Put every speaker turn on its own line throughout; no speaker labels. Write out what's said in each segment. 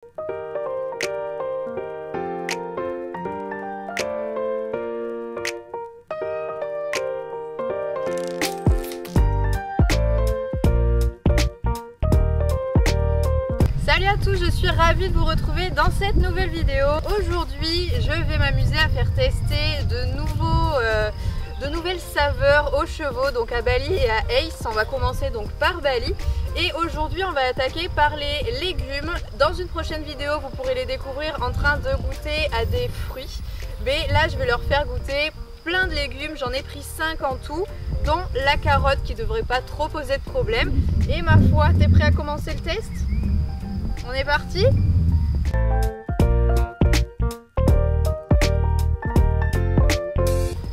Salut à tous, je suis ravie de vous retrouver dans cette nouvelle vidéo. Aujourd'hui, je vais m'amuser à faire tester de nouvelles saveurs aux chevaux, donc à Bali et à Ace. On va commencer donc par Bali. Et aujourd'hui, on va attaquer par les légumes. Dans une prochaine vidéo, vous pourrez les découvrir en train de goûter à des fruits. Mais là, je vais leur faire goûter plein de légumes. J'en ai pris 5 en tout, dont la carotte qui devrait pas trop poser de problème. Et ma foi, t'es prêt à commencer le test ? On est parti?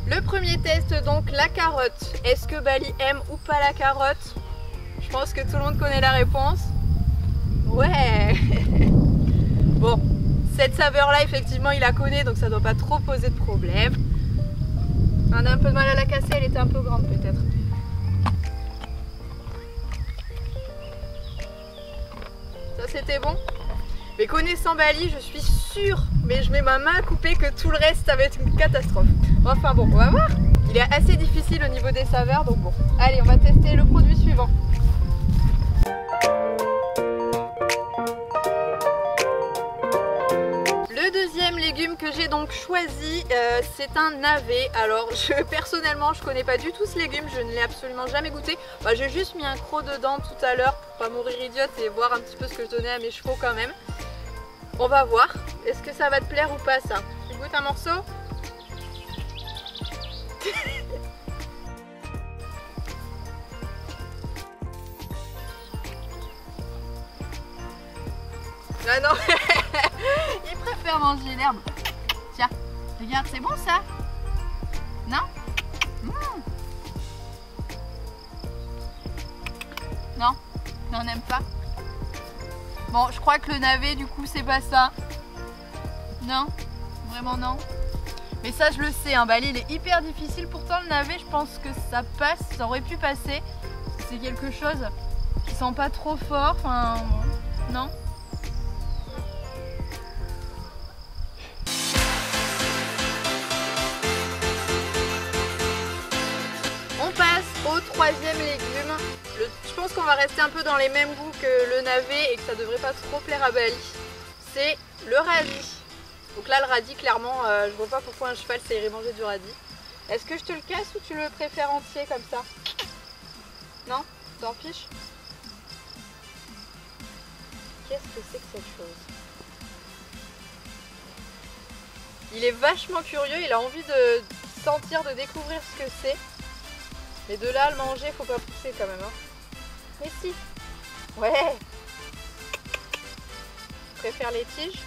Le premier test, donc la carotte. Est-ce que Bali aime ou pas la carotte? Je pense que tout le monde connaît la réponse. Ouais. Bon, cette saveur là effectivement il la connaît, donc ça doit pas trop poser de problème. On a un peu de mal à la casser, elle était un peu grande peut-être. Ça c'était bon. Mais connaissant Bali, je suis sûre, mais je mets ma main à couper, que tout le reste ça va être une catastrophe. Enfin bon, on va voir. Il est assez difficile au niveau des saveurs, donc bon. Allez, on va tester le produit suivant. Le deuxième légume que j'ai donc choisi, c'est un navet. Alors personnellement je connais pas du tout ce légume, je ne l'ai absolument jamais goûté. J'ai juste mis un croc dedans tout à l'heure pour pas mourir idiote et voir un petit peu ce que je donnais à mes chevaux quand même. On va voir, est-ce que ça va te plaire ou pas ça? Tu goûtes un morceau? Ah non. Il préfère manger l'herbe. Tiens, regarde, c'est bon ça? Non? Non, on n'aime pas. Bon, je crois que le navet du coup c'est pas ça. Non, vraiment non. Mais ça je le sais, hein, Bali il est hyper difficile. Pourtant le navet je pense que ça passe, ça aurait pu passer. C'est quelque chose qui sent pas trop fort, enfin non. On passe au troisième légume. Je pense qu'on va rester un peu dans les mêmes goûts que le navet et que ça devrait pas trop plaire à Bali. C'est le radis. Donc là le radis clairement, je vois pas pourquoi un cheval ça irait manger du radis. Est-ce que je te le casse ou tu le préfères entier comme ça? Non? T'en fiches? Qu'est-ce que c'est que cette chose? Il est vachement curieux, il a envie de sentir, de découvrir ce que c'est. Mais de là à le manger, faut pas pousser quand même. Hein. Mais si. Ouais. Je préfère les tiges.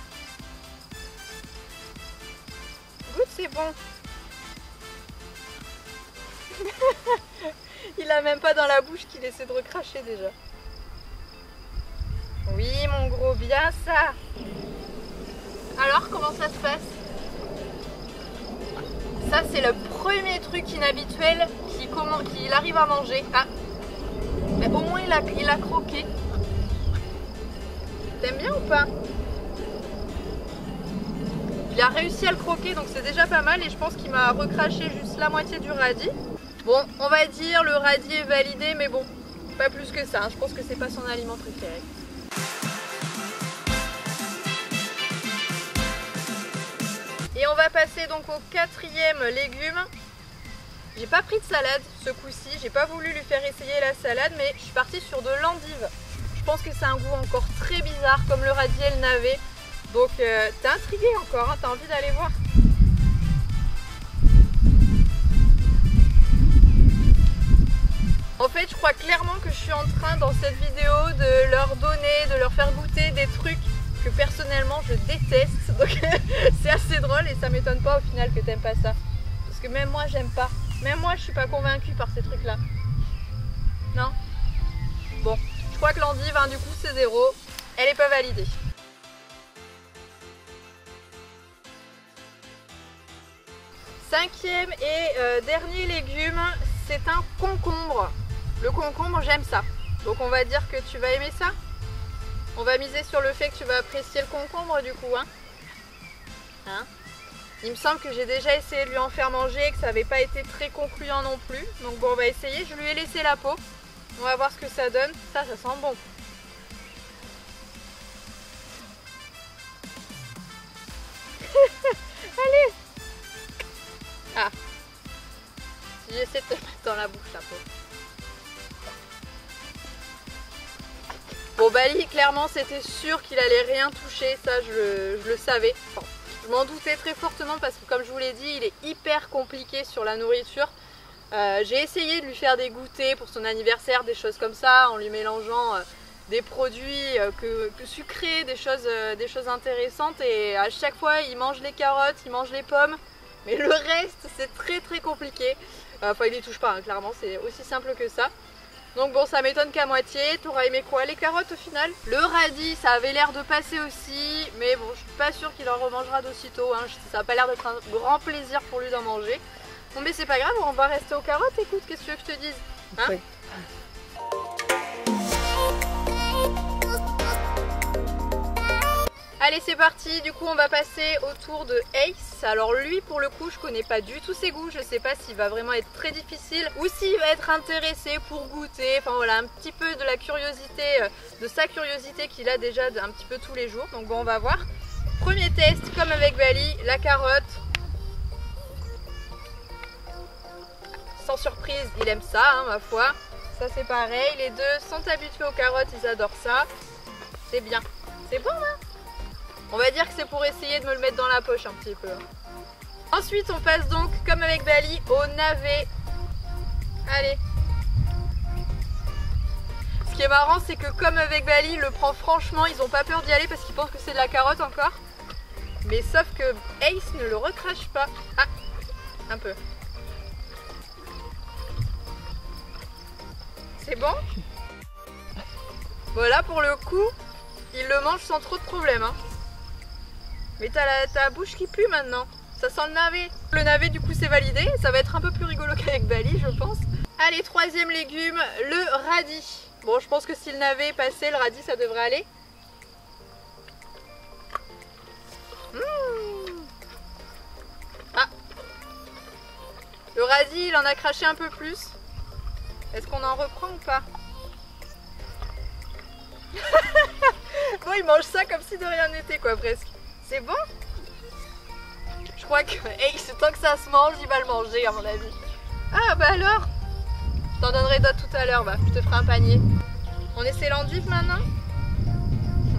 Goûte, c'est bon. Il a même pas dans la bouche qu'il essaie de recracher déjà. Oui, mon gros, bien ça. Alors, comment ça se passe? Ça, c'est le premier truc inhabituel qu'il arrive à manger. Ah, mais au moins il a croqué. T'aimes bien ou pas? Il a réussi à le croquer, donc c'est déjà pas mal. Et je pense qu'il m'a recraché juste la moitié du radis. Bon, on va dire le radis est validé, mais bon, pas plus que ça. Hein. Je pense que c'est pas son aliment préféré. Et on va passer donc au quatrième légume. J'ai pas pris de salade ce coup-ci, j'ai pas voulu lui faire essayer la salade, mais je suis partie sur de l'endive. Je pense que c'est un goût encore très bizarre comme le radis et le navet. Donc t'es intrigué encore, hein, t'as envie d'aller voir. En fait je crois clairement que je suis en train dans cette vidéo de leur donner, de leur faire goûter des trucs que personnellement je déteste. Donc c'est assez drôle et ça m'étonne pas au final que t'aimes pas ça. Parce que même moi j'aime pas. Même moi je suis pas convaincue par ces trucs là. Non? Bon, je crois que l'endive hein, du coup c'est 0. Elle est pas validée. Cinquième et dernier légume, c'est un concombre. Le concombre j'aime ça. Donc on va dire que tu vas aimer ça? On va miser sur le fait que tu vas apprécier le concombre du coup, hein. Il me semble que j'ai déjà essayé de lui en faire manger et que ça n'avait pas été très concluant non plus. Donc bon, on va essayer. Je lui ai laissé la peau. On va voir ce que ça donne. Ça sent bon. Allez. Ah. Si j'essaie de te mettre dans la bouche la peau. Bon, Bali, clairement, c'était sûr qu'il allait rien toucher. Ça, je le savais. Enfin, je m'en doutais très fortement parce que, comme je vous l'ai dit, il est hyper compliqué sur la nourriture. J'ai essayé de lui faire des goûters pour son anniversaire, des choses comme ça, en lui mélangeant des produits que sucrés, des choses intéressantes. Et à chaque fois, il mange les carottes, il mange les pommes. Mais le reste, c'est très compliqué. Enfin, il les touche pas, hein, clairement, c'est aussi simple que ça. Donc bon, ça m'étonne qu'à moitié. T'auras aimé quoi? Les carottes au final? Le radis, ça avait l'air de passer aussi. Mais bon, je suis pas sûre qu'il en remangera d'aussitôt, hein. Ça n'a pas l'air d'être un grand plaisir pour lui d'en manger. Bon, mais c'est pas grave, on va rester aux carottes. Écoute, qu'est-ce que tu veux que je te dise, hein? Oui. Allez, c'est parti. Du coup, on va passer au tour de Ace. Alors lui, pour le coup, je connais pas du tout ses goûts. Je sais pas s'il va vraiment être très difficile ou s'il va être intéressé pour goûter. Enfin voilà, un petit peu de la curiosité, de sa curiosité qu'il a déjà un petit peu tous les jours. Donc bon, on va voir. Premier test, comme avec Bali, la carotte. Sans surprise, il aime ça, hein, ma foi. Ça c'est pareil. Les deux sont habitués aux carottes, ils adorent ça. C'est bien. C'est bon, hein? On va dire que c'est pour essayer de me le mettre dans la poche un petit peu. Ensuite, on passe donc, comme avec Bali, au navet. Allez. Ce qui est marrant, c'est que comme avec Bali, il le prend franchement. Ils n'ont pas peur d'y aller parce qu'ils pensent que c'est de la carotte encore. Mais sauf que Ace ne le recrache pas. Ah, un peu. C'est bon? Voilà, pour le coup, il le mange sans trop de problème, hein. Mais t'as la bouche qui pue maintenant. Ça sent le navet. Le navet, du coup, c'est validé. Ça va être un peu plus rigolo qu'avec Bali, je pense. Allez, troisième légume, le radis. Bon, je pense que si le navet est passé, le radis, ça devrait aller. Ah. Le radis, il en a craché un peu plus. Est-ce qu'on en reprend ou pas? Bon, il mange ça comme si de rien n'était, quoi, presque. C'est bon? Je crois que Ace, tant que ça se mange, il va le manger à mon avis. Ah bah alors, je t'en donnerai d'autres tout à l'heure, bah, je te ferai un panier. On essaie l'endive maintenant?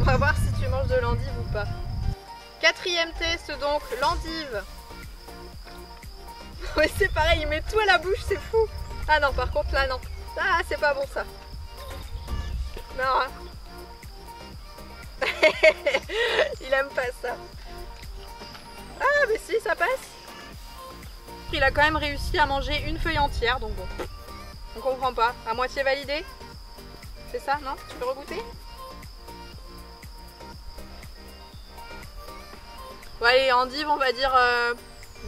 On va voir si tu manges de l'endive ou pas. Quatrième test donc, l'endive. Ouais, c'est pareil, il met tout à la bouche, c'est fou. Ah non, par contre là non. Ah, c'est pas bon ça. Non, hein. Il aime pas ça. Ah mais si, ça passe. Il a quand même réussi à manger une feuille entière, donc bon. On comprend pas. À moitié validé. C'est ça, non? Tu peux regoûter? Bon allez, endive, on va dire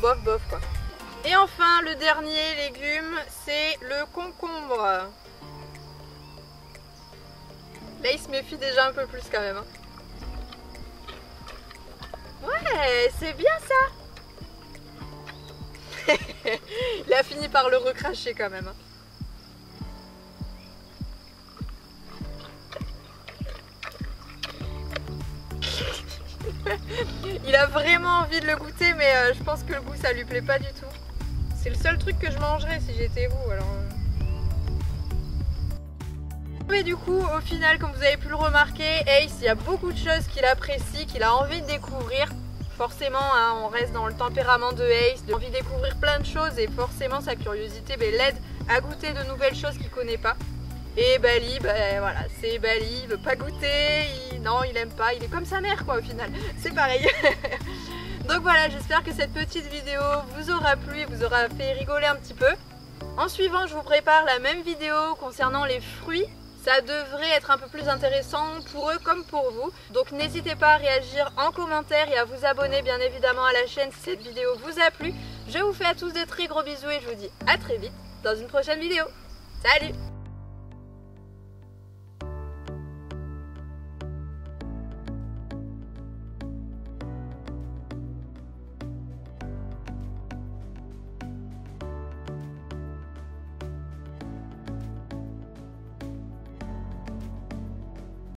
bof bof quoi. Et enfin, le dernier légume, c'est le concombre. Là, il se méfie déjà un peu plus quand même, hein. Ouais, c'est bien ça. Il a fini par le recracher quand même. Il a vraiment envie de le goûter, mais je pense que le goût ça lui plaît pas du tout. C'est le seul truc que je mangerais si j'étais vous, alors... Mais du coup, au final, comme vous avez pu le remarquer, Ace, il y a beaucoup de choses qu'il apprécie, qu'il a envie de découvrir. Forcément, hein, on reste dans le tempérament de Ace, il a envie de découvrir plein de choses et forcément sa curiosité l'aide à goûter de nouvelles choses qu'il ne connaît pas. Et Bali, ben voilà, c'est Bali, il veut pas goûter, non, il aime pas, il est comme sa mère quoi au final, c'est pareil. Donc voilà, j'espère que cette petite vidéo vous aura plu et vous aura fait rigoler un petit peu. En suivant, je vous prépare la même vidéo concernant les fruits. Ça devrait être un peu plus intéressant pour eux comme pour vous. Donc n'hésitez pas à réagir en commentaire et à vous abonner bien évidemment à la chaîne si cette vidéo vous a plu. Je vous fais à tous de très gros bisous et je vous dis à très vite dans une prochaine vidéo. Salut!